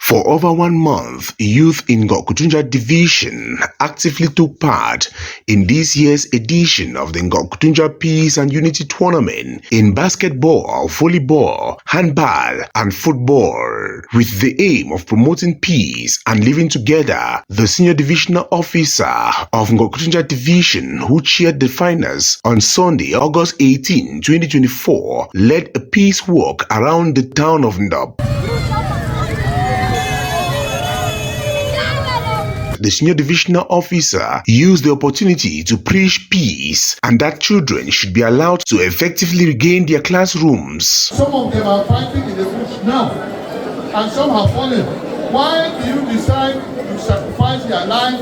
For over 1 month, youth in Ngoketunjia division actively took part in this year's edition of the Ngoketunjia Peace and Unity Tournament in basketball, volleyball, handball, and football. With the aim of promoting peace and living together, the senior divisional officer of Ngoketunjia division, who chaired the finals on Sunday, August 18, 2024, led a peace walk around the town of Ndop. The senior divisional officer used the opportunity to preach peace and that children should be allowed to effectively regain their classrooms. Some of them are fighting in the bush now, and some have fallen. Why do you decide to sacrifice your life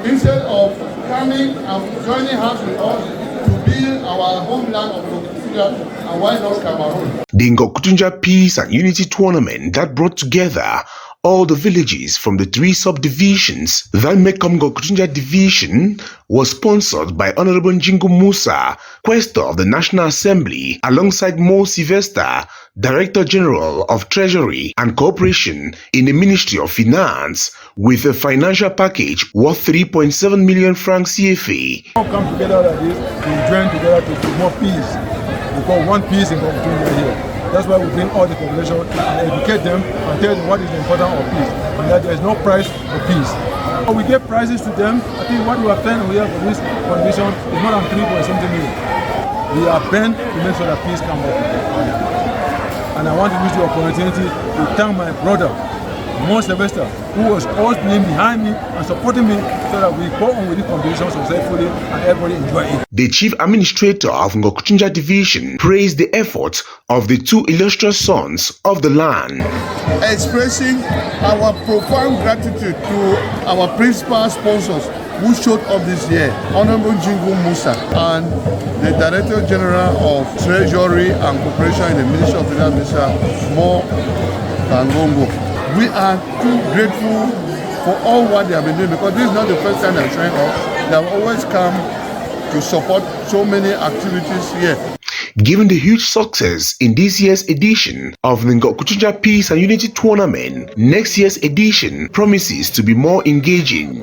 instead of coming and joining hands with us to build our homeland of Ngoketunjia and why not Cameroon? The Ngoketunjia Peace and Unity Tournament that brought together all the villages from the 3 subdivisions that make up Ngoketunjia Division was sponsored by Honorable Njingu Musa, Quaestor of the National Assembly, alongside Mo Sylvester, Director General of Treasury and Cooperation in the Ministry of Finance, with a financial package worth 3.7 million francs CFA. All come together like this, we join together to promote peace. We call one peace in Ngoketunjia here. That's why we bring all the population and educate them and tell them what is the importance of peace and that there is no price for peace. We give prizes to them. I think what we have done here for this condition is more than 3.something million. We are bent to make sure that peace comes up. And I want to use the opportunity to thank my brother, Mo Sylvester, who was always being behind me and supporting me so that we go on with this competition successfully and everybody enjoy it. The Chief Administrator of Ngoketunjia Division praised the efforts of the 2 illustrious sons of the land, Expressing our profound gratitude to our principal sponsors who showed up this year, Honorable Njingu Musa and the Director General of Treasury and Cooperation in the Ministry of Finance, Mr. Mo Sylvester. We are too grateful for all what they have been doing, because this is not the first time they're showing up. They have always come to support so many activities here. Given the huge success in this year's edition of the Ngoketunjia Peace and Unity Tournament, next year's edition promises to be more engaging.